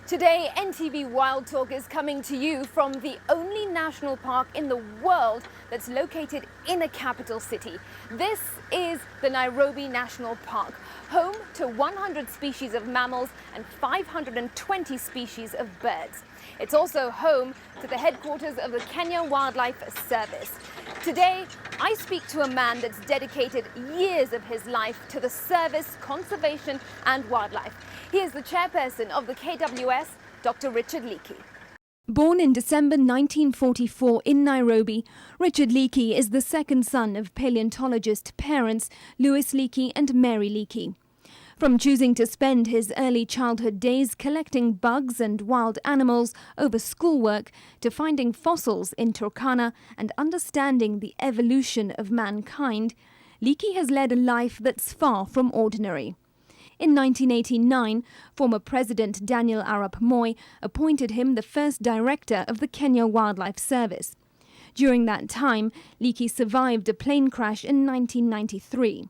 Today, NTV Wild Talk is coming to you from the only national park in the world that's located in a capital city. This is the Nairobi National Park, home to 100 species of mammals and 520 species of birds. It's also home to the headquarters of the Kenya Wildlife Service. Today, I speak to a man that's dedicated years of his life to the service, conservation and wildlife. He is the chairperson of the KWS, Dr. Richard Leakey. Born in December 1944 in Nairobi, Richard Leakey is the second son of paleontologist parents Louis Leakey and Mary Leakey. From choosing to spend his early childhood days collecting bugs and wild animals over schoolwork to finding fossils in Turkana and understanding the evolution of mankind, Leakey has led a life that's far from ordinary. In 1989, former President Daniel Arap Moi appointed him the first director of the Kenya Wildlife Service. During that time, Leakey survived a plane crash in 1993.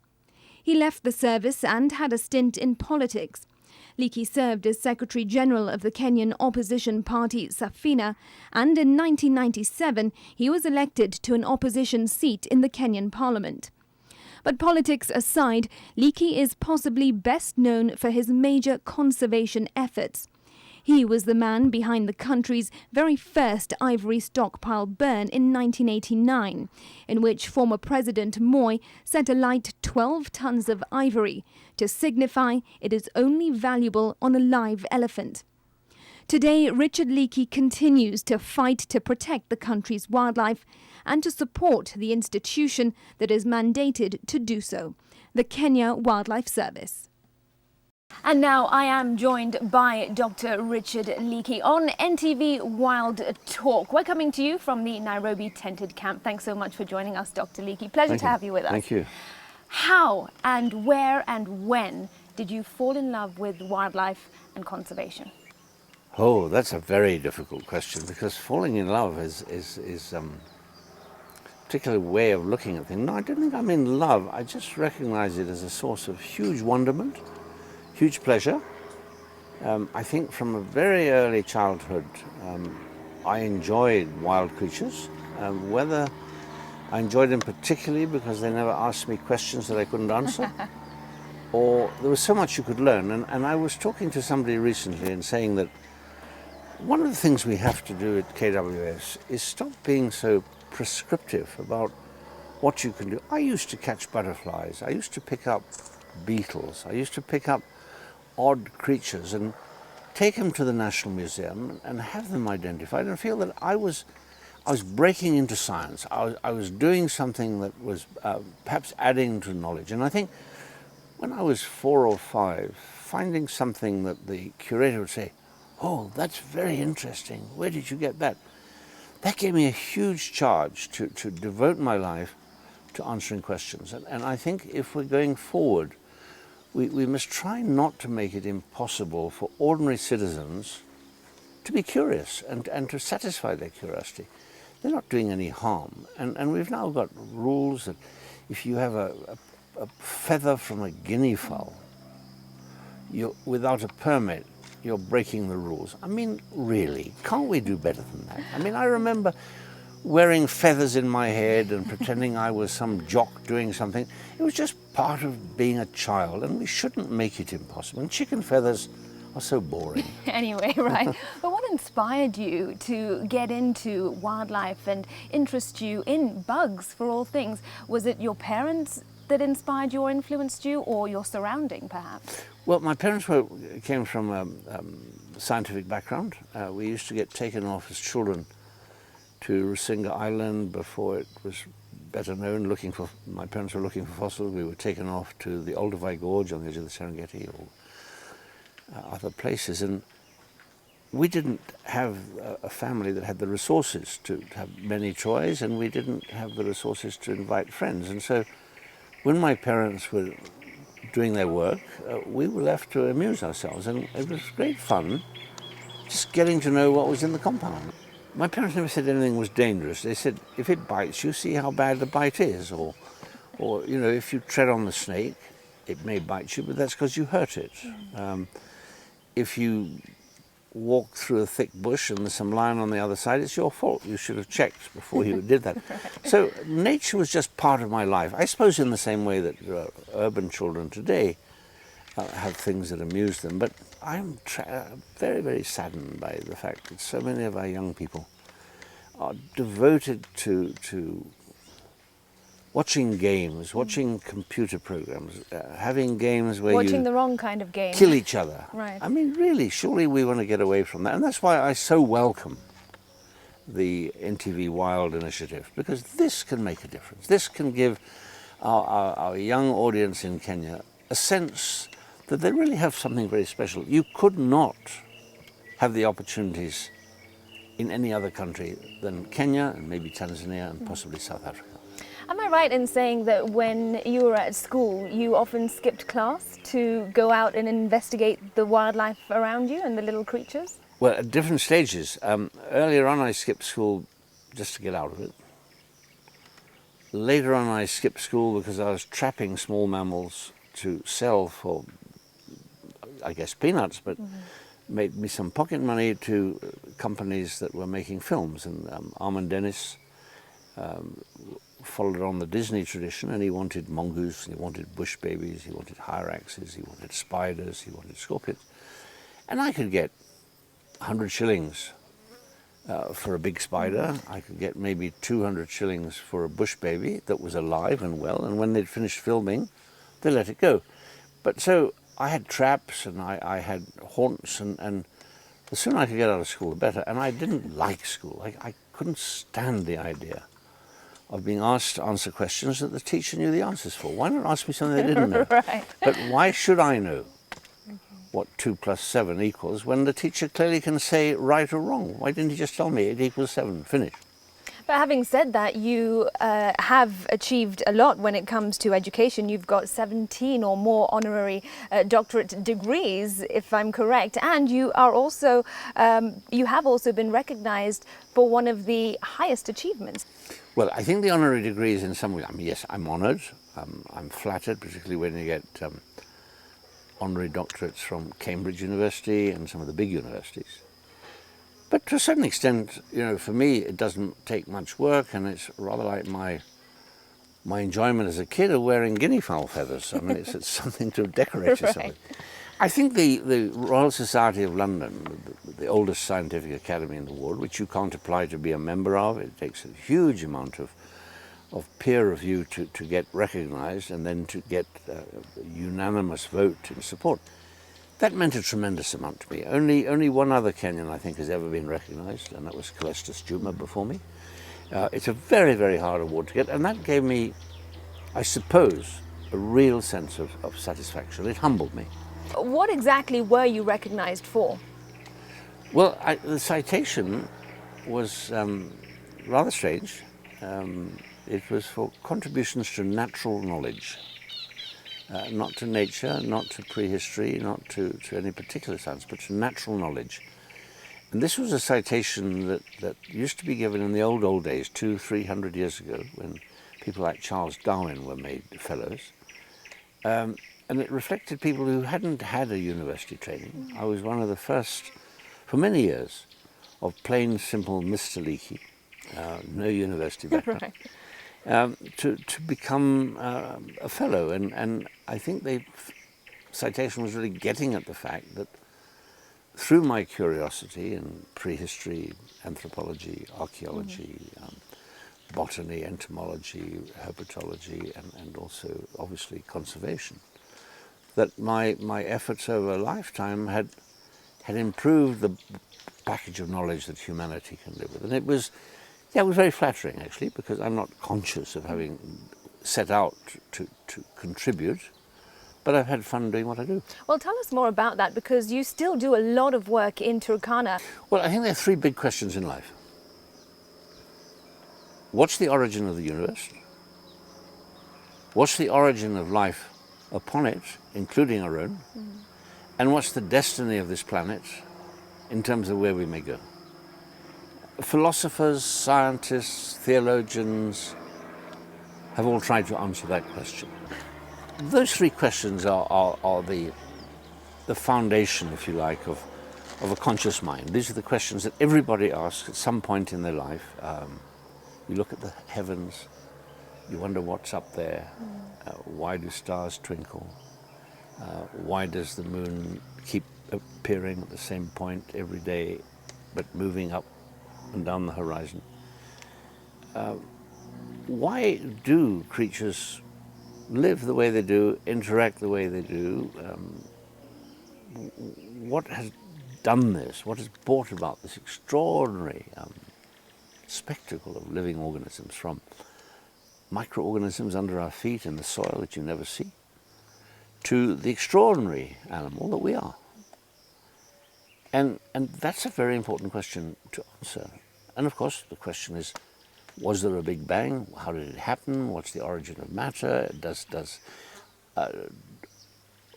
He left the service and had a stint in politics. Leakey served as Secretary General of the Kenyan opposition party Safina, and in 1997 he was elected to an opposition seat in the Kenyan Parliament. But politics aside, Leakey is possibly best known for his major conservation efforts. He was the man behind the country's very first ivory stockpile burn in 1989, in which former President Moi set alight 12 tons of ivory to signify it is only valuable on a live elephant. Today, Richard Leakey continues to fight to protect the country's wildlife and to support the institution that is mandated to do so, the Kenya Wildlife Service. And now I am joined by Dr. Richard Leakey on NTV Wild Talk. We're coming to you from the Nairobi tented camp. Thanks so much for joining us, Dr. Leakey. Pleasure to have you with us. Thank you. How and where and when did you fall in love with wildlife and conservation? Oh, that's a very difficult question, because falling in love is a particular way of looking at things. No, I don't think I'm in love. I just recognize it as a source of huge wonderment, huge pleasure. I think from a very early childhood, I enjoyed wild creatures. Whether I enjoyed them particularly because they never asked me questions that I couldn't answer, or there was so much you could learn. And I was talking to somebody recently and saying that one of the things we have to do at KWS is stop being so prescriptive about what you can do. I used to catch butterflies, I used to pick up beetles, I used to pick up odd creatures and take them to the National Museum and have them identified, and feel that I was breaking into science. I was doing something that was perhaps adding to knowledge. And I think when I was 4 or 5, finding something that the curator would say, "Oh, that's very interesting. Where did you get that?" That gave me a huge charge to devote my life to answering questions. And I think if we're going forward, we must try not to make it impossible for ordinary citizens to be curious and to satisfy their curiosity. They're not doing any harm. And we've now got rules that if you have a feather from a guinea fowl, without a permit, you're breaking the rules. I mean, really, can't we do better than that? I mean, I remember wearing feathers in my head and pretending I was some jock doing something. It was just part of being a child, and we shouldn't make it impossible. And chicken feathers are so boring. Anyway, right. But what inspired you to get into wildlife and interest you in bugs, for all things? Was it your parents that inspired you or influenced you, or your surrounding, perhaps? Well, my parents came from a scientific background. We used to get taken off as children to Rusinga Island before it was better known. My parents were looking for fossils. We were taken off to the Olduvai Gorge on the edge of the Serengeti, or other places. And we didn't have a family that had the resources to have many toys, and we didn't have the resources to invite friends. And so when my parents were doing their work, we were left to amuse ourselves, and it was great fun just getting to know what was in the compound. My parents never said anything was dangerous. They said, if it bites you, see how bad the bite is, or you know, if you tread on the snake, it may bite you, but that's because you hurt it. If you walk through a thick bush and there's some lion on the other side, it's your fault. You should have checked before you did that. So nature was just part of my life. I suppose in the same way that urban children today have things that amuse them. But I'm very, very saddened by the fact that so many of our young people are devoted to watching games, watching computer programs, having games where Watching you the wrong kind of game. kill each other. Right. I mean, really, surely we want to get away from that. And that's why I so welcome the NTV Wild initiative, because this can make a difference. This can give our young audience in Kenya a sense that they really have something very special. You could not have the opportunities in any other country than Kenya and maybe Tanzania and possibly South Africa. Am I right in saying that when you were at school, you often skipped class to go out and investigate the wildlife around you and the little creatures? Well, at different stages. Earlier on I skipped school just to get out of it. Later on I skipped school because I was trapping small mammals to sell for, I guess, peanuts, but made me some pocket money to companies that were making films. And Armand Dennis followed on the Disney tradition, and he wanted mongoose, he wanted bush babies, he wanted hyraxes, he wanted spiders, he wanted scorpions. And I could get 100 shillings for a big spider. I could get maybe 200 shillings for a bush baby that was alive and well, and when they'd finished filming, they let it go. But so I had traps and I had haunts, and the sooner I could get out of school, the better. And I didn't like school. I couldn't stand the idea of being asked to answer questions that the teacher knew the answers for. Why not ask me something they didn't know? Right. But why should I know what 2 + 7 equals when the teacher clearly can say right or wrong? Why didn't he just tell me it equals 7, finish? But having said that, you have achieved a lot when it comes to education. You've got 17 or more honorary doctorate degrees, if I'm correct, and you are also you have also been recognized for one of the highest achievements. Well, I think the honorary degrees in some way, I mean, yes, I'm honored, I'm flattered, particularly when you get honorary doctorates from Cambridge University and some of the big universities. But to a certain extent, you know, for me, it doesn't take much work, and it's rather like my enjoyment as a kid of wearing guinea fowl feathers. I mean, it's something to decorate yourself with. I think the Royal Society of London, the oldest scientific academy in the world, which you can't apply to be a member of, it takes a huge amount of peer review to get recognized and then to get a unanimous vote in support. That meant a tremendous amount to me. Only one other Kenyan, I think, has ever been recognized, and that was Calestus Juma before me. It's a very, very hard award to get, and that gave me, I suppose, a real sense of satisfaction. It humbled me. What exactly were you recognized for? Well, the citation was rather strange. It was for contributions to natural knowledge. Not to nature, not to prehistory, not to any particular science, but to natural knowledge. And this was a citation that used to be given in the old days, 200-300 years ago, when people like Charles Darwin were made fellows. And it reflected people who hadn't had a university training. I was one of the first, for many years, of plain, simple Mr. Leakey, no university background. Right. To become a fellow, and I think the citation was really getting at the fact that through my curiosity in prehistory, anthropology, archaeology, botany, entomology, herpetology, and also obviously conservation, that my efforts over a lifetime had improved the package of knowledge that humanity can live with, and it was. Yeah, it was very flattering, actually, because I'm not conscious of having set out to contribute, but I've had fun doing what I do. Well, tell us more about that, because you still do a lot of work in Turkana. Well, I think there are three big questions in life. What's the origin of the universe? What's the origin of life upon it, including our own? And what's the destiny of this planet in terms of where we may go? Philosophers, scientists, theologians have all tried to answer that question. Those three questions are the foundation, if you like, of of a conscious mind. These are the questions that everybody asks at some point in their life. You look at the heavens, you wonder what's up there. Why do stars twinkle? Why does the moon keep appearing at the same point every day, but moving up and down the horizon? Why do creatures live the way they do, interact the way they do? What has done this? What has brought about this extraordinary spectacle of living organisms, from microorganisms under our feet in the soil that you never see, to the extraordinary animal that we are? And that's a very important question to answer. And of course, the question is, was there a Big Bang? How did it happen? What's the origin of matter?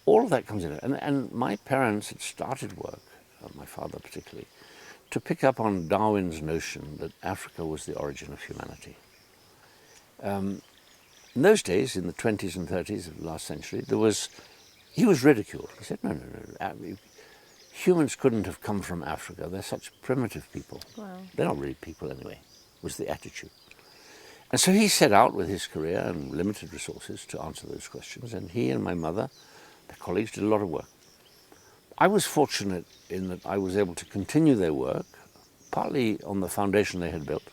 All of that comes in. And my parents had started work, my father particularly, to pick up on Darwin's notion that Africa was the origin of humanity. In those days, in the 20s and 30s of the last century, he was ridiculed. He said, no, humans couldn't have come from Africa. They're such primitive people. Wow. They're not really people anyway, was the attitude. And so he set out with his career and limited resources to answer those questions, and he and my mother, their colleagues, did a lot of work. I was fortunate in that I was able to continue their work, partly on the foundation they had built,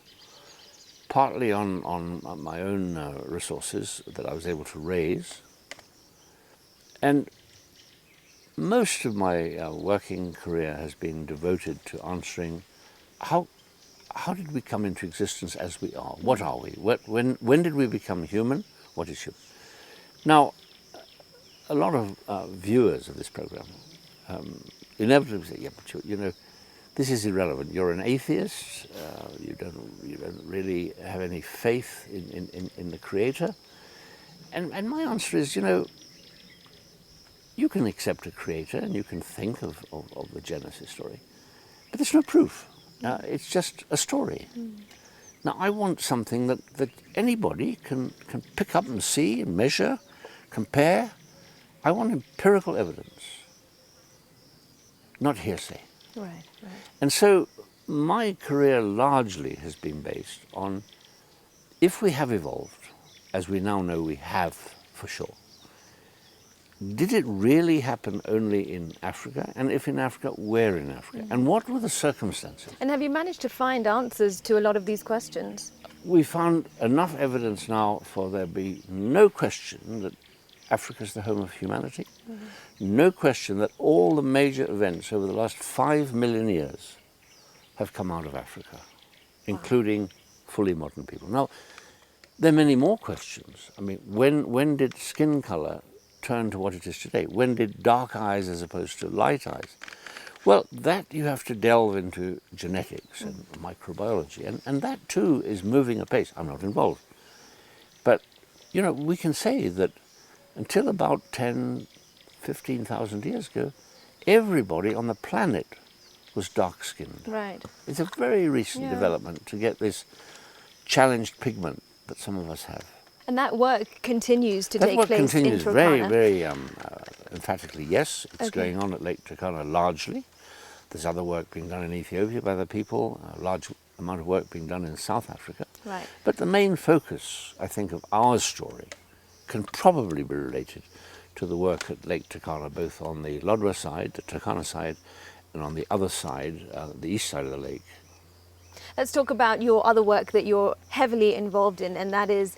partly on my own resources that I was able to raise. And most of my working career has been devoted to answering how did we come into existence as we are? What are we? When did we become human? What is human? Now, a lot of viewers of this program inevitably say, yeah, but you know, this is irrelevant. You're an atheist. You don't really have any faith in the Creator. And my answer is, you know, you can accept a Creator and you can think of the Genesis story, but there's no proof. It's just a story. Now, I want something that anybody can pick up and see and measure, compare. I want empirical evidence, not hearsay. Right. And so my career largely has been based on, if we have evolved, as we now know we have for sure, did it really happen only in Africa? And if in Africa, where in Africa? And what were the circumstances? And have you managed to find answers to a lot of these questions? We found enough evidence now for there be no question that Africa is the home of humanity. No question that all the major events over the last 5 million years have come out of Africa, including fully modern people. Now, there are many more questions. I mean, when did skin color turn to what it is today? When did dark eyes as opposed to light eyes? Well, that you have to delve into genetics and microbiology, and that too is moving apace. I'm not involved. But, you know, we can say that until about 10, 15,000 years ago, everybody on the planet was dark-skinned. Right. It's a very recent development to get this challenged pigment that some of us have. And that work continues to take place continues in very, Turkana. very emphatically, yes. It's going on at Lake Turkana largely. There's other work being done in Ethiopia by the people, a large amount of work being done in South Africa. Right. But the main focus, I think, of our story can probably be related to the work at Lake Turkana, both on the Lodwar side, the Turkana side, and on the other side, the east side of the lake. Let's talk about your other work that you're heavily involved in, and that is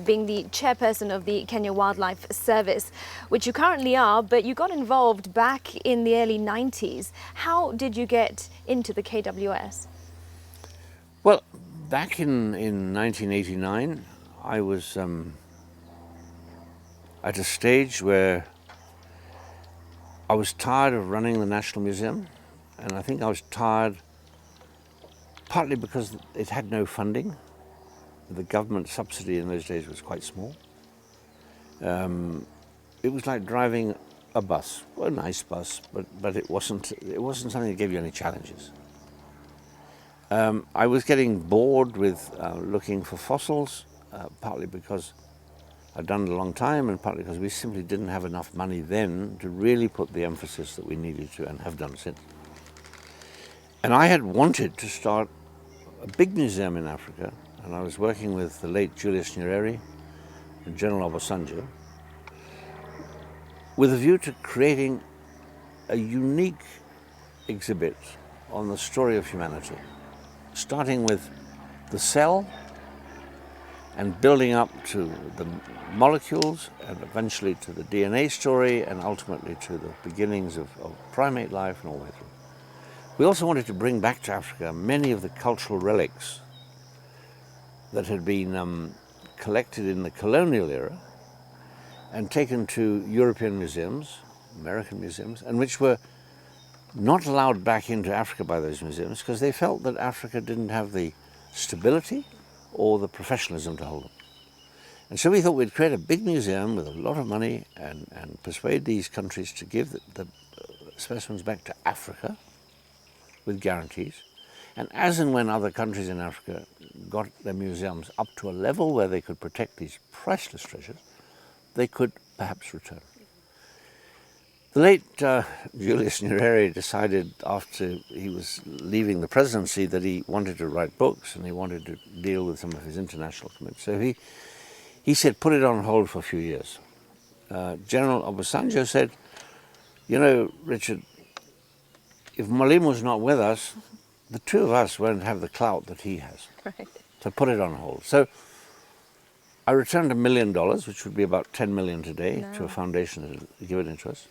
being the chairperson of the Kenya Wildlife Service, which you currently are, but you got involved back in the early 90s. How did you get into the KWS? Well, back in 1989, I was at a stage where I was tired of running the National Museum, and I think I was tired partly because it had no funding. The government subsidy in those days was quite small. It was like driving a bus, well, a nice bus, but it wasn't something that gave you any challenges. I was getting bored with looking for fossils, partly because I'd done it a long time, and partly because we simply didn't have enough money then to really put the emphasis that we needed to, and have done since. And I had wanted to start a big museum in Africa, and I was working with the late Julius Nyerere and General Obasanjo with a view to creating a unique exhibit on the story of humanity, starting with the cell and building up to the molecules and eventually to the DNA story and ultimately to the beginnings of primate life and all that. We also wanted to bring back to Africa many of the cultural relics that had been collected in the colonial era and taken to European museums, American museums, and which were not allowed back into Africa by those museums because they felt that Africa didn't have the stability or the professionalism to hold them. And so we thought we'd create a big museum with a lot of money and persuade these countries to give the specimens back to Africa with guarantees. And as and when other countries in Africa got their museums up to a level where they could protect these priceless treasures, they could perhaps return. The late Julius Nyerere decided after he was leaving the presidency that he wanted to write books and he wanted to deal with some of his international commitments. So he said, put it on hold for a few years. General Obasanjo said, you know, Richard, if Mwalimu's not with us, the two of us won't have the clout that he has. Right. So put it on hold. So I returned $1 million, which would be about 10 million today, to a foundation to give it into us.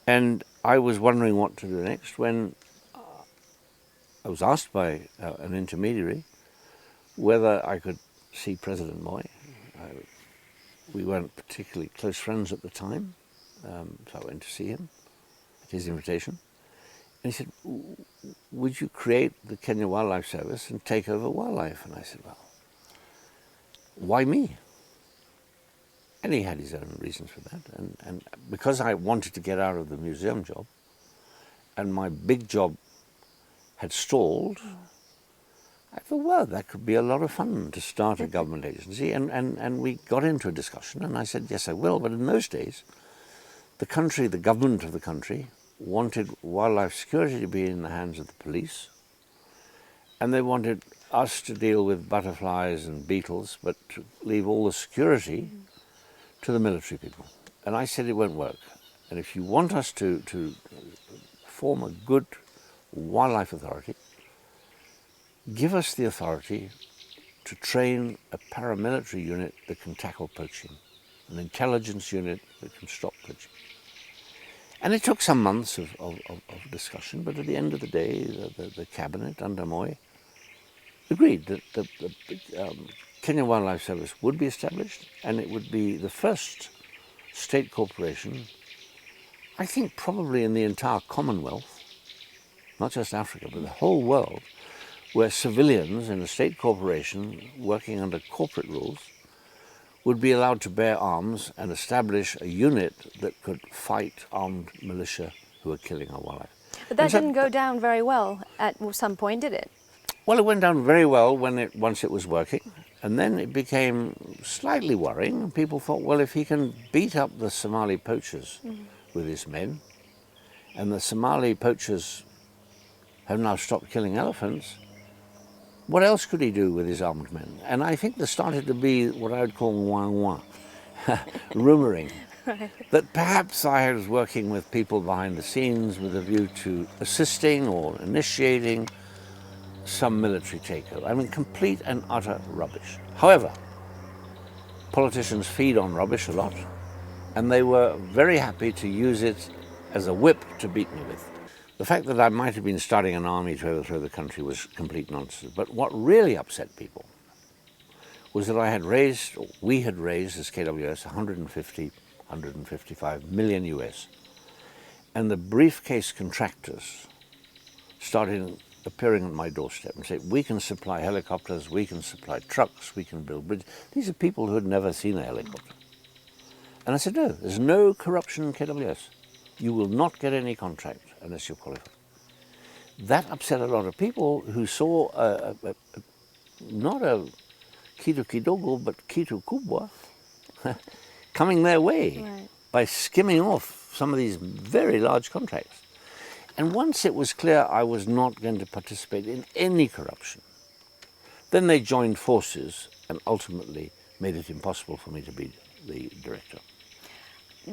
And I was wondering what to do next when I was asked by an intermediary whether I could see President Moi. We weren't particularly close friends at the time, so I went to see him at his invitation. And he said, would you create the Kenya Wildlife Service and take over wildlife? And I said, well, why me? And he had his own reasons for that. And because I wanted to get out of the museum job, and my big job had stalled, I thought, well, that could be a lot of fun to start a government agency. And we got into a discussion, and I said, yes, I will. But in those days, the government of the country, wanted wildlife security to be in the hands of the police, and they wanted us to deal with butterflies and beetles, but to leave all the security to the military people. And I said it won't work. And if you want us to form a good wildlife authority, give us the authority to train a paramilitary unit that can tackle poaching, an intelligence unit that can stop poaching. And it took some months of discussion, but at the end of the day, the cabinet under Moi agreed that the Kenya Wildlife Service would be established, and it would be the first state corporation, I think probably in the entire Commonwealth, not just Africa, but the whole world, where civilians in a state corporation working under corporate rules would be allowed to bear arms and establish a unit that could fight armed militia who were killing our wildlife. But that didn't go down very well at some point, did it? Well, it went down very well once it was working, and then it became slightly worrying. People thought, well, if he can beat up the Somali poachers with his men, and the Somali poachers have now stopped killing elephants, what else could he do with his armed men? And I think there started to be what I would call wah-wah, rumouring, that perhaps I was working with people behind the scenes with a view to assisting or initiating some military takeover. I mean, complete and utter rubbish. However, politicians feed on rubbish a lot, and they were very happy to use it as a whip to beat me with. The fact that I might have been starting an army to overthrow the country was complete nonsense. But what really upset people was that we had raised as KWS 155 million US. And the briefcase contractors started appearing on my doorstep and saying, we can supply helicopters, we can supply trucks, we can build bridges. These are people who had never seen a helicopter. And I said, no, there's no corruption in KWS. You will not get any contract unless you're qualified. That upset a lot of people who saw not a kitu kidogo, but kitu kubwa coming their way by skimming off some of these very large contracts. And once it was clear I was not going to participate in any corruption, then they joined forces and ultimately made it impossible for me to be the director.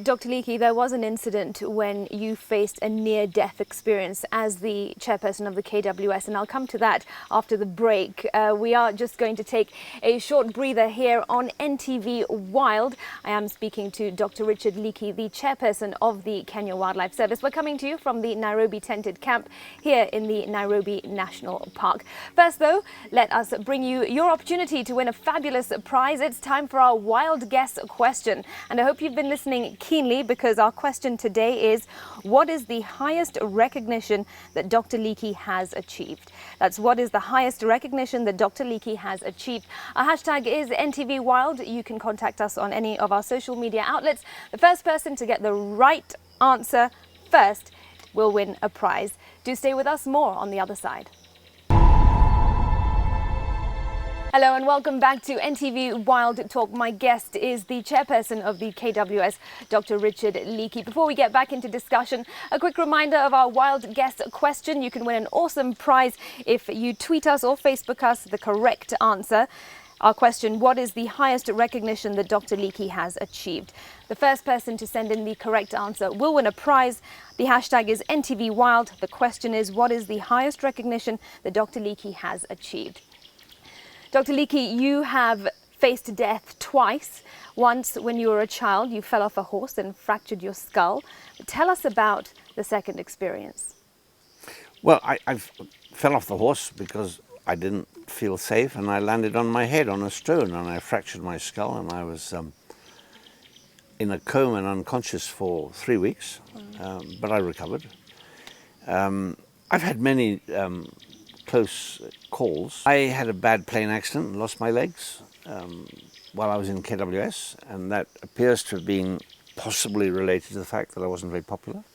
Dr. Leakey, there was an incident when you faced a near-death experience as the chairperson of the KWS, and I'll come to that after the break. We are just going to take a short breather here on NTV Wild. I am speaking to Dr. Richard Leakey, the chairperson of the Kenya Wildlife Service. We're coming to you from the Nairobi tented camp here in the Nairobi National Park. First, though, let us bring you your opportunity to win a fabulous prize. It's time for our Wild Guess question, and I hope you've been listening keenly, because our question today is, what is the highest recognition that Dr. Leakey has achieved? That's what is the highest recognition that Dr. Leakey has achieved. Our hashtag is NTV Wild. You can contact us on any of our social media outlets. The first person to get the right answer first will win a prize. Do stay with us. More on the other side. Hello and welcome back to NTV Wild Talk. My guest is the chairperson of the KWS, Dr. Richard Leakey. Before we get back into discussion, a quick reminder of our Wild Guest question. You can win an awesome prize if you tweet us or Facebook us the correct answer. Our question, what is the highest recognition that Dr. Leakey has achieved? The first person to send in the correct answer will win a prize. The hashtag is NTV Wild. The question is, what is the highest recognition that Dr. Leakey has achieved? Dr. Leakey, you have faced death twice. Once when you were a child, you fell off a horse and fractured your skull. Tell us about the second experience. Well, I fell off the horse because I didn't feel safe, and I landed on my head on a stone, and I fractured my skull, and I was in a coma and unconscious for 3 weeks, but I recovered. I've had many close calls. I had a bad plane accident and lost my legs while I was in KWS, and that appears to have been possibly related to the fact that I wasn't very popular.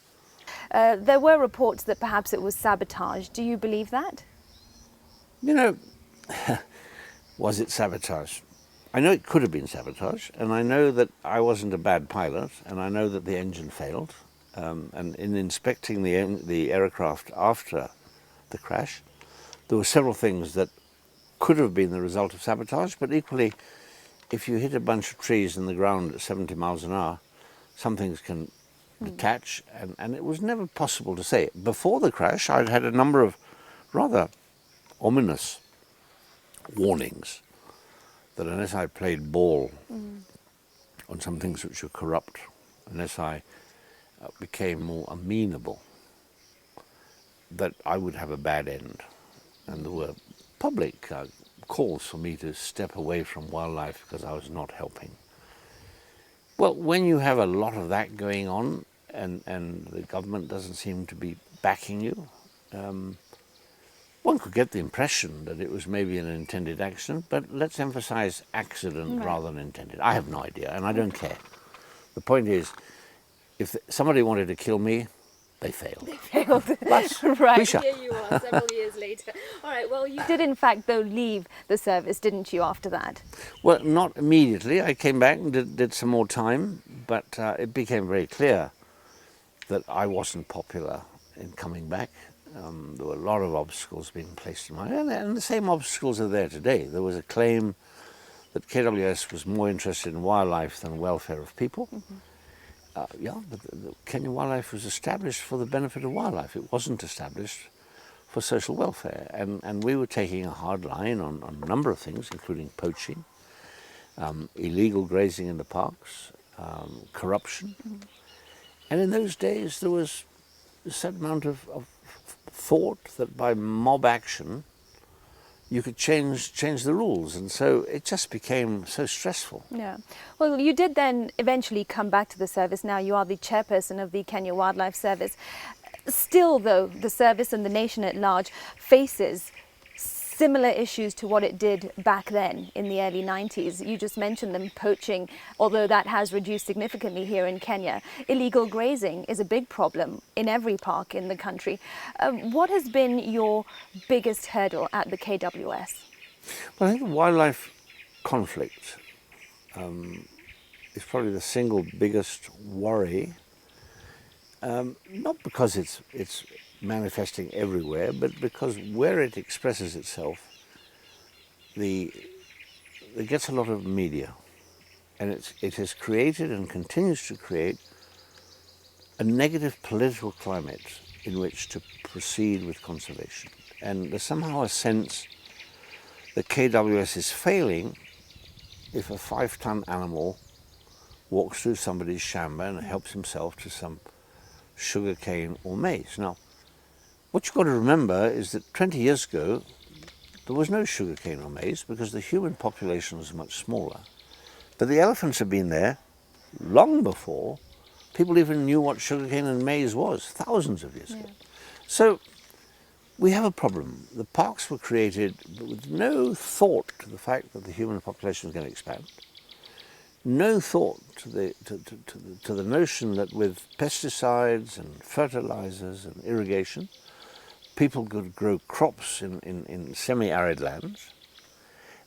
There were reports that perhaps it was sabotage. Do you believe that? You know, was it sabotage? I know it could have been sabotage, and I know that I wasn't a bad pilot, and I know that the engine failed. And in inspecting the aircraft after the crash, there were several things that could have been the result of sabotage, but equally, if you hit a bunch of trees in the ground at 70 miles an hour, some things can detach, and it was never possible to say. Before the crash, I'd had a number of rather ominous warnings that unless I played ball on some things which were corrupt, unless I became more amenable, that I would have a bad end. And there were public calls for me to step away from wildlife because I was not helping. Well, when you have a lot of that going on and the government doesn't seem to be backing you, one could get the impression that it was maybe an intended accident, but let's emphasize accident rather than intended. I have no idea, and I don't care. The point is, if somebody wanted to kill me, they failed. They failed. But right, here you are, several years later. All right, well, you did in fact, though, leave the service, didn't you, after that? Well, not immediately. I came back and did some more time, but it became very clear that I wasn't popular in coming back. There were a lot of obstacles being placed in my way, and the same obstacles are there today. There was a claim that KWS was more interested in wildlife than welfare of people. Yeah, but the Kenya Wildlife was established for the benefit of wildlife. It wasn't established for social welfare. And we were taking a hard line on a number of things, including poaching, illegal grazing in the parks, corruption. And in those days, there was a certain amount of thought that by mob action, you could change the rules, and so it just became so stressful. Yeah. Well, you did then eventually come back to the service. Now you are the chairperson of the Kenya Wildlife Service. Still, though, the service and the nation at large faces similar issues to what it did back then in the early 90s. You just mentioned them, poaching, although that has reduced significantly here in Kenya. Illegal grazing is a big problem in every park in the country. What has been your biggest hurdle at the KWS? Well, I think the wildlife conflict is probably the single biggest worry, not because it's manifesting everywhere, but because where it expresses itself, it gets a lot of media, and it has created and continues to create a negative political climate in which to proceed with conservation. And there's somehow a sense that KWS is failing if a 5-ton animal walks through somebody's shamba and helps himself to some sugar cane or maize. Now, what you've got to remember is that 20 years ago, there was no sugar cane or maize because the human population was much smaller. But the elephants have been there long before people even knew what sugarcane and maize was, thousands of years ago. So we have a problem. The parks were created with no thought to the fact that the human population was going to expand. No thought to the notion that with pesticides and fertilizers and irrigation, people could grow crops in semi-arid lands.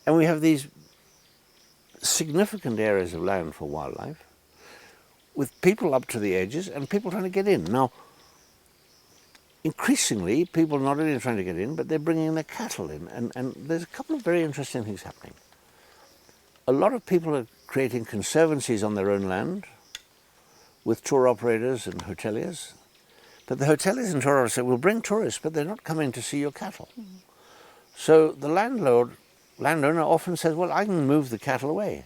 And we have these significant areas of land for wildlife with people up to the edges and people trying to get in. Now, increasingly, people not only trying to get in, but they're bringing their cattle in. And there's a couple of very interesting things happening. A lot of people are creating conservancies on their own land with tour operators and hoteliers. But the hoteliers and tour operators say, we'll bring tourists, but they're not coming to see your cattle. Mm-hmm. So the landowner often says, well, I can move the cattle away.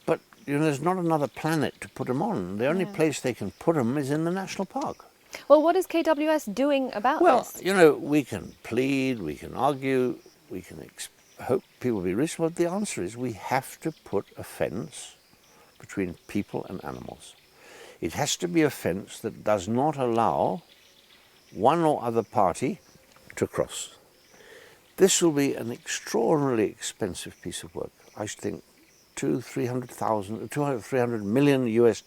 But there's not another planet to put them on. The only place they can put them is in the national park. Well, what is KWS doing about this? Well, we can plead, we can argue, we can hope people will be reasonable. But the answer is we have to put a fence between people and animals. It has to be a fence that does not allow one or other party to cross. This will be an extraordinarily expensive piece of work. I think $300 million US.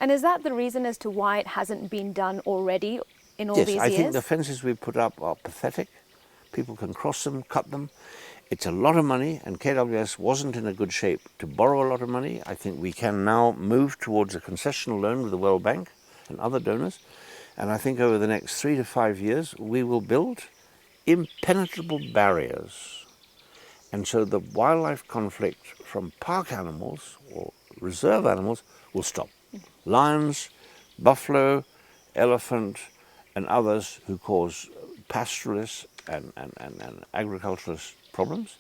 And is that the reason as to why it hasn't been done already in all these years? Yes, I think the fences we put up are pathetic. People can cross them, cut them. It's a lot of money, and KWS wasn't in a good shape to borrow a lot of money. I think we can now move towards a concessional loan with the World Bank and other donors. And I think over the next 3 to 5 years, we will build impenetrable barriers. And so the wildlife conflict from park animals or reserve animals will stop. Lions, buffalo, elephant, and others who cause pastoralists and agriculturalist problems.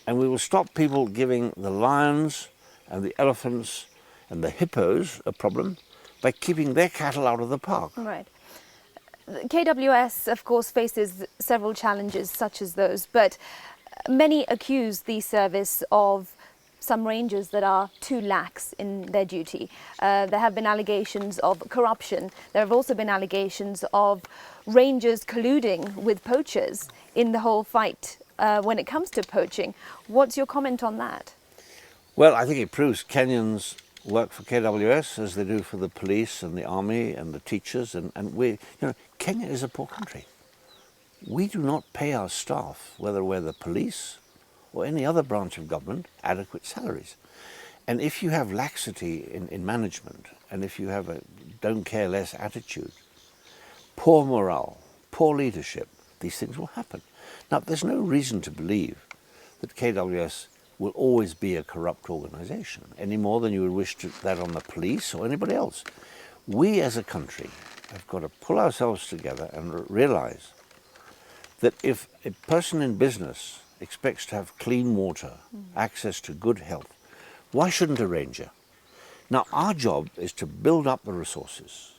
And we will stop people giving the lions and the elephants and the hippos a problem by keeping their cattle out of the park. Right. KWS, of course, faces several challenges such as those, but many accuse the service of some rangers that are too lax in their duty. There have been allegations of corruption. There have also been allegations of rangers colluding with poachers in the whole fight when it comes to poaching. What's your comment on that? Well, I think it proves Kenyans work for KWS as they do for the police and the army and the teachers. And Kenya is a poor country. We do not pay our staff, whether we're the police or any other branch of government, adequate salaries. And if you have laxity in management, and if you have a don't care less attitude, poor morale, poor leadership, these things will happen. Now, there's no reason to believe that KWS will always be a corrupt organization, any more than you would wish that on the police or anybody else. We as a country have got to pull ourselves together and realize that if a person in business expects to have clean water, access to good health, why shouldn't a ranger? Now, our job is to build up the resources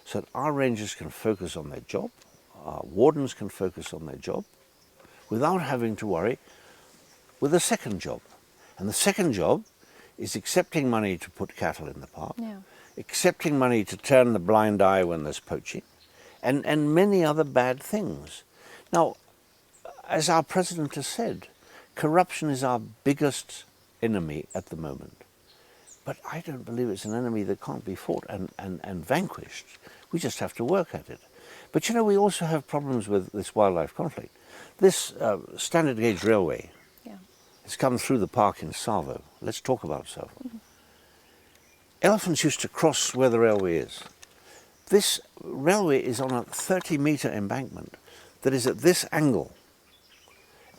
so that our rangers can focus on their job, our wardens can focus on their job, without having to worry with a second job. And the second job is accepting money to put cattle in the park, accepting money to turn the blind eye when there's poaching, and many other bad things. Now, as our president has said, corruption is our biggest enemy at the moment. But I don't believe it's an enemy that can't be fought and vanquished. We just have to work at it. But we also have problems with this wildlife conflict. This standard gauge railway has come through the park in Tsavo. Let's talk about Tsavo. Elephants used to cross where the railway is. This railway is on a 30-metre embankment that is at this angle.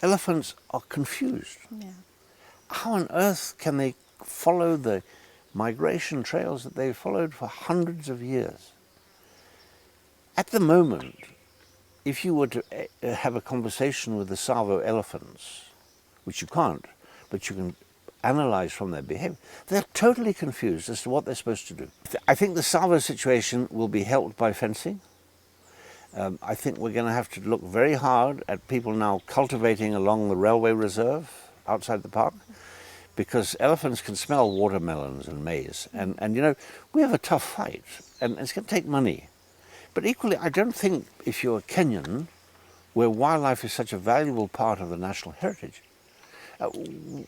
Elephants are confused. Yeah. How on earth can they follow the migration trails that they've followed for hundreds of years? At the moment, if you were to have a conversation with the Tsavo elephants, which you can't, but you can analyze from their behavior, they're totally confused as to what they're supposed to do. I think the Tsavo situation will be helped by fencing. I think we're going to have to look very hard at people now cultivating along the railway reserve outside the park, because elephants can smell watermelons and maize. And you know, we have a tough fight, and it's going to take money. But equally, I don't think if you're a Kenyan, where wildlife is such a valuable part of the national heritage,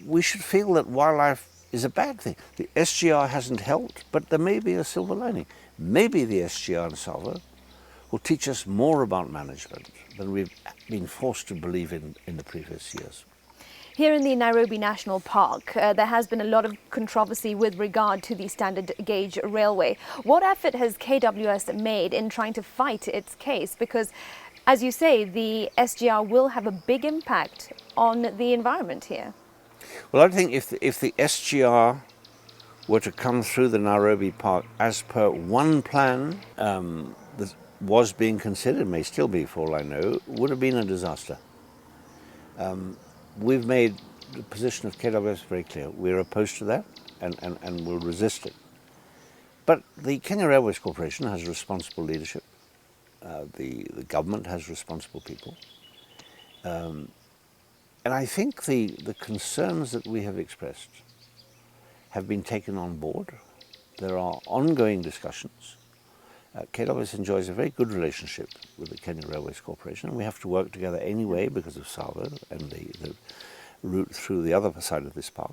we should feel that wildlife is a bad thing. The SGR hasn't helped, but there may be a silver lining. Maybe the SGR in Tsavo will teach us more about management than we've been forced to believe in the previous years. Here in the Nairobi National Park, there has been a lot of controversy with regard to the standard gauge railway. What effort has KWS made in trying to fight its case? Because, as you say, the SGR will have a big impact on the environment here. Well, I think if the SGR were to come through the Nairobi Park as per one plan that was being considered, may still be for all I know, would have been a disaster. We've made the position of KWS very clear. We're opposed to that and will resist it. But the Kenya Railways Corporation has responsible leadership. The government has responsible people. And I think the concerns that we have expressed have been taken on board. There are ongoing discussions. KWS enjoys a very good relationship with the Kenya Railways Corporation, and we have to work together anyway because of Tsavo and the route through the other side of this park.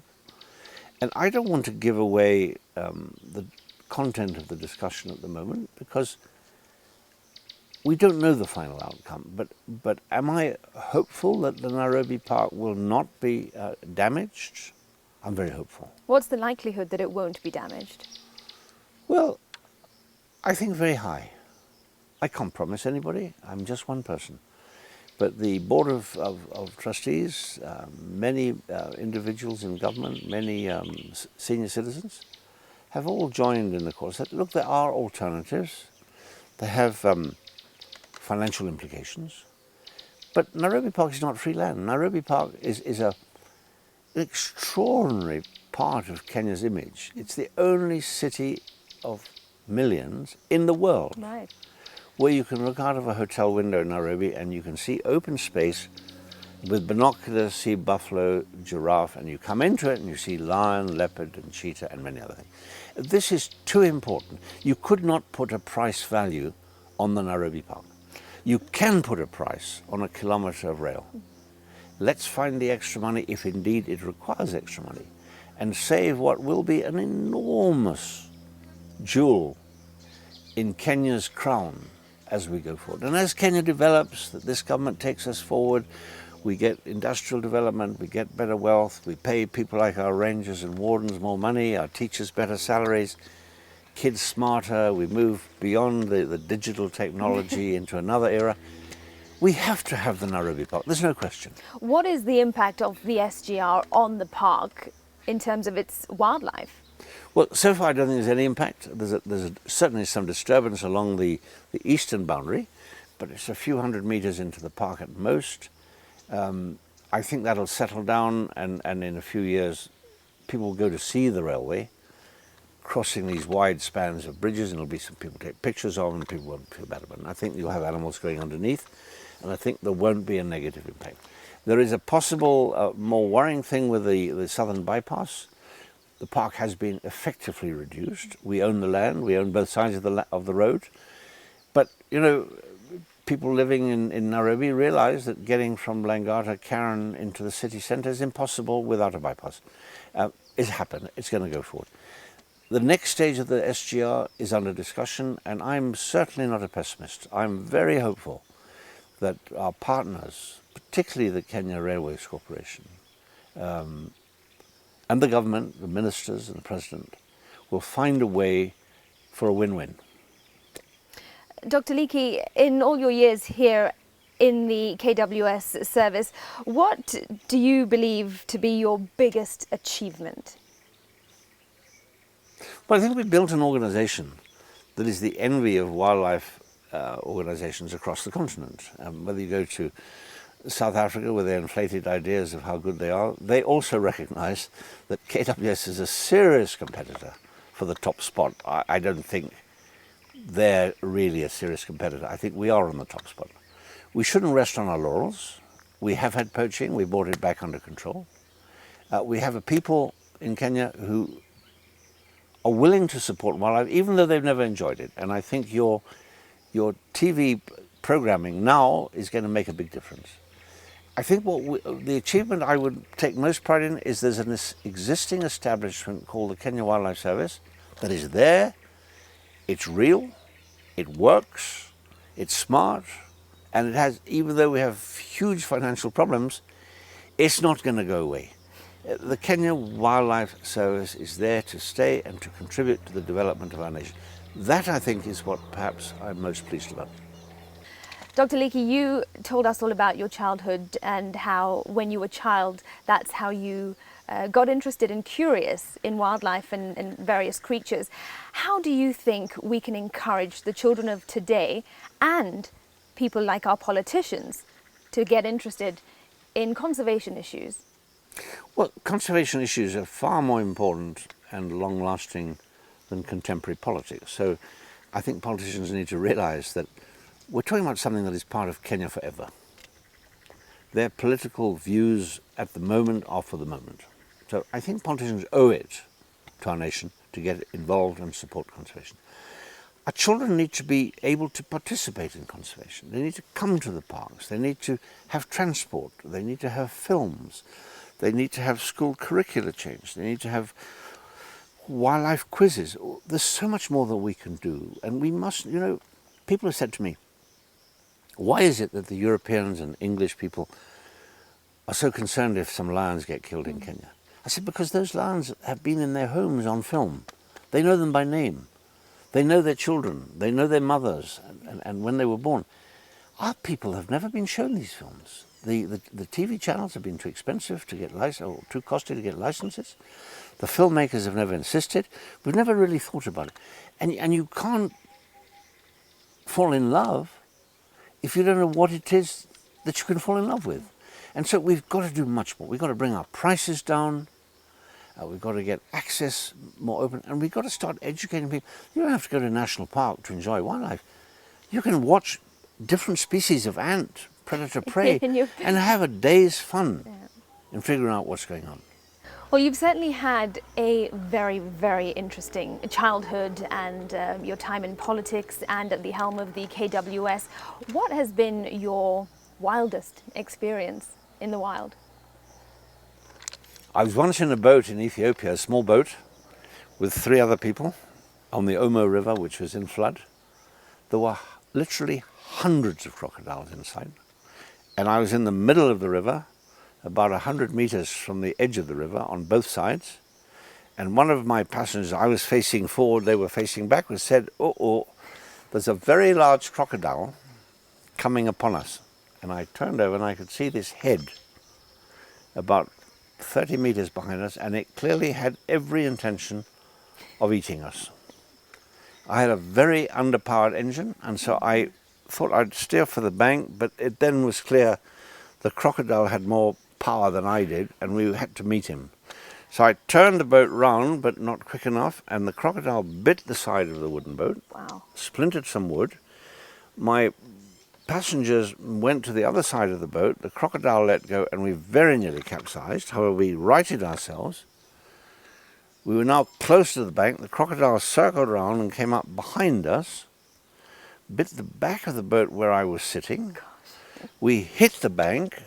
And I don't want to give away the content of the discussion at the moment, because we don't know the final outcome. But am I hopeful that the Nairobi Park will not be damaged? I'm very hopeful. What's the likelihood that it won't be damaged? Well, I think very high. I can't promise anybody. I'm just one person. But the Board of Trustees, many individuals in government, many senior citizens, have all joined in the cause. Look, there are alternatives. They have financial implications. But Nairobi Park is not free land. Nairobi Park is an extraordinary part of Kenya's image. It's the only city of millions in the world, Right. where you can look out of a hotel window in Nairobi and you can see open space with binoculars, see buffalo, giraffe, and you come into it and you see lion, leopard, and cheetah, and many other things. This is too important. You could not put a price value on the Nairobi Park. You can put a price on a kilometre of rail. Let's find the extra money, if indeed it requires extra money, and save what will be an enormous jewel in Kenya's crown as we go forward. And as Kenya develops, that this government takes us forward, we get industrial development, we get better wealth, we pay people like our rangers and wardens more money, our teachers better salaries, kids smarter, we move beyond the digital technology into another era. We have to have the Nairobi Park, there's no question. What is the impact of the SGR on the park in terms of its wildlife? Well, so far I don't think there's any impact. There's certainly some disturbance along the eastern boundary, but it's a few hundred meters into the park at most. I think that'll settle down, and in a few years people will go to see the railway crossing these wide spans of bridges, and there'll be some people take pictures of, and people won't feel bad about it. I think you'll have animals going underneath, and I think there won't be a negative impact. There is a possible more worrying thing with the southern bypass. The park has been effectively reduced. We own the land, we own both sides of the road. But, you know, people living in Nairobi realize that getting from Langata, Karen into the city centre is impossible without a bypass. It's happened, it's going to go forward. The next stage of the SGR is under discussion, and I'm certainly not a pessimist. I'm very hopeful that our partners, particularly the Kenya Railways Corporation, and the government, the ministers and the president, will find a way for a win-win. Dr. Leakey, in all your years here in the KWS service, what do you believe to be your biggest achievement? Well, I think we built an organisation that is the envy of wildlife organisations across the continent. Whether you go to South Africa with their inflated ideas of how good they are, they also recognise that KWS is a serious competitor for the top spot. I don't think they're really a serious competitor. I think we are on the top spot. We shouldn't rest on our laurels. We have had poaching, we brought it back under control. We have a people in Kenya who are willing to support wildlife, even though they've never enjoyed it. And I think your TV programming now is going to make a big difference. I think the achievement I would take most pride in is there's an existing establishment called the Kenya Wildlife Service that is there, it's real, it works, it's smart, and it has, even though we have huge financial problems, it's not going to go away. The Kenya Wildlife Service is there to stay and to contribute to the development of our nation. That, I think, is what perhaps I'm most pleased about. Dr. Leakey, you told us all about your childhood and how when you were a child, that's how you got interested and curious in wildlife and various creatures. How do you think we can encourage the children of today and people like our politicians to get interested in conservation issues? Well, conservation issues are far more important and long-lasting than contemporary politics. So I think politicians need to realise that we're talking about something that is part of Kenya forever. Their political views at the moment are for the moment. So I think politicians owe it to our nation to get involved and support conservation. Our children need to be able to participate in conservation. They need to come to the parks. They need to have transport. They need to have films. They need to have school curricula change. They need to have wildlife quizzes. There's so much more that we can do. And we must, people have said to me, why is it that the Europeans and English people are so concerned if some lions get killed in Kenya? I said, because those lions have been in their homes on film. They know them by name. They know their children. They know their mothers and when they were born. Our people have never been shown these films. The TV channels have been too expensive to get or too costly to get licenses. The filmmakers have never insisted. We've never really thought about it. And you can't fall in love if you don't know what it is that you can fall in love with. And so we've got to do much more. We've got to bring our prices down. We've got to get access more open. And we've got to start educating people. You don't have to go to a national park to enjoy wildlife. You can watch different species of ant, predator, prey, and have a day's fun in figuring out what's going on. Well, you've certainly had a very, very interesting childhood and your time in politics and at the helm of the KWS. What has been your wildest experience in the wild? I was once in a boat in Ethiopia, a small boat, with 3 other people on the Omo River, which was in flood. There were literally hundreds of crocodiles inside. And I was in the middle of the river, about 100 meters from the edge of the river on both sides. And one of my passengers, I was facing forward, they were facing backwards, said, oh, there's a very large crocodile coming upon us. And I turned over and I could see this head about 30 meters behind us, and it clearly had every intention of eating us. I had a very underpowered engine, and so I thought I'd steer for the bank, but it then was clear the crocodile had more power than I did, and we had to meet him. So I turned the boat round, but not quick enough, and the crocodile bit the side of the wooden boat, splintered some wood. My passengers went to the other side of the boat, the crocodile let go, and we very nearly capsized. However, we righted ourselves. We were now close to the bank. The crocodile circled around and came up behind us, bit the back of the boat where I was sitting. We hit the bank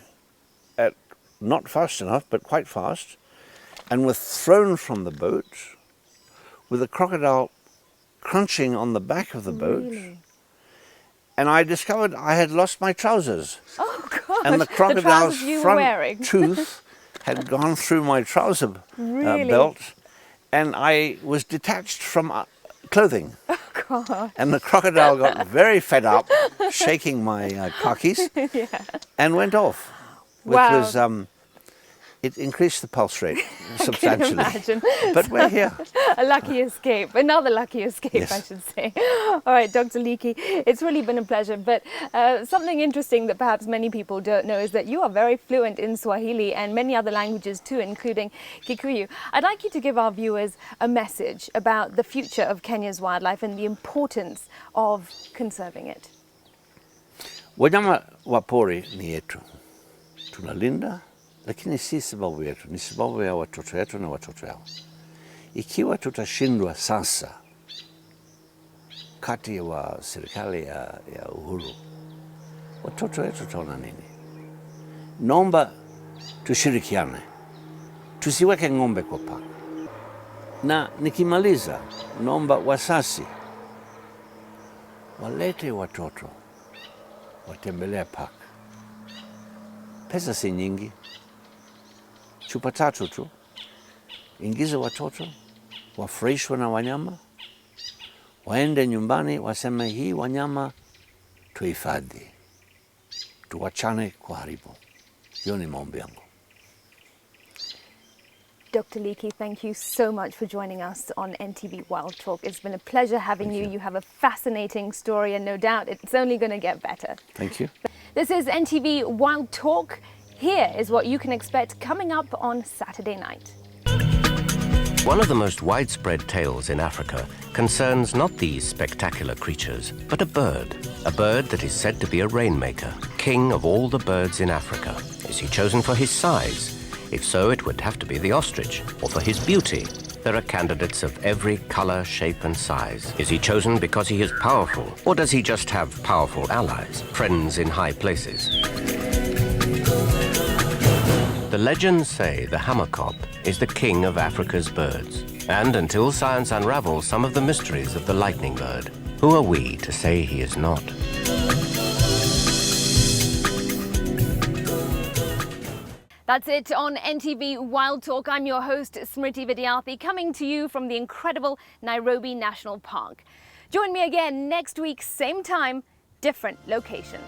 at not fast enough, but quite fast, and were thrown from the boat with the crocodile crunching on the back of the boat. Really? And I discovered I had lost my trousers. Oh, gosh. And the crocodile's front wearing. tooth had gone through my trouser belt, and I was detached from clothing. Oh, And the crocodile got very fed up, shaking my khakis, and went off, which was, it increased the pulse rate substantially. I can imagine. But we're here. A lucky escape, another lucky escape, Yes. I should say. All right, Dr. Leakey, it's really been a pleasure. But something interesting that perhaps many people don't know is that you are very fluent in Swahili and many other languages too, including Kikuyu. I'd like you to give our viewers a message about the future of Kenya's wildlife and the importance of conserving it. Wanyama wa pori ni yetu, tunalinda, lakini si sababu yetu, ni sababu ya watoto yetu na watoto yao. Ikiwa tutashindwa sasa kati wa serikali ya Uhuru, watoto wetu taona nini? Naomba tushirikiane, tusiweke ng'ombe kwa paka. Na nikimaliza, naomba wasasi walete watoto watembelea paka. Pesa si nyingi, chupa 3 tu. Ingiza watoto, wafurahishwe na wanyama, waende nyumbani waseme hii wanyama tuhifadhi, tuwachane kuharibu. Hiyo ni maombi yangu. Dr. Leakey, thank you so much for joining us on NTV Wild Talk. It's been a pleasure having you. You have a fascinating story and no doubt it's only going to get better. Thank you. This is NTV Wild Talk. Here is what you can expect coming up on Saturday night. One of the most widespread tales in Africa concerns not these spectacular creatures, but a bird that is said to be a rainmaker, king of all the birds in Africa. Is he chosen for his size? If so, it would have to be the ostrich, or for his beauty. There are candidates of every color, shape, and size. Is he chosen because he is powerful, or does he just have powerful allies, friends in high places? The legends say the hammerkop is the king of Africa's birds. And until science unravels some of the mysteries of the lightning bird, who are we to say he is not? That's it on NTV Wild Talk. I'm your host, Smriti Vidyarthi, coming to you from the incredible Nairobi National Park. Join me again next week, same time, different location.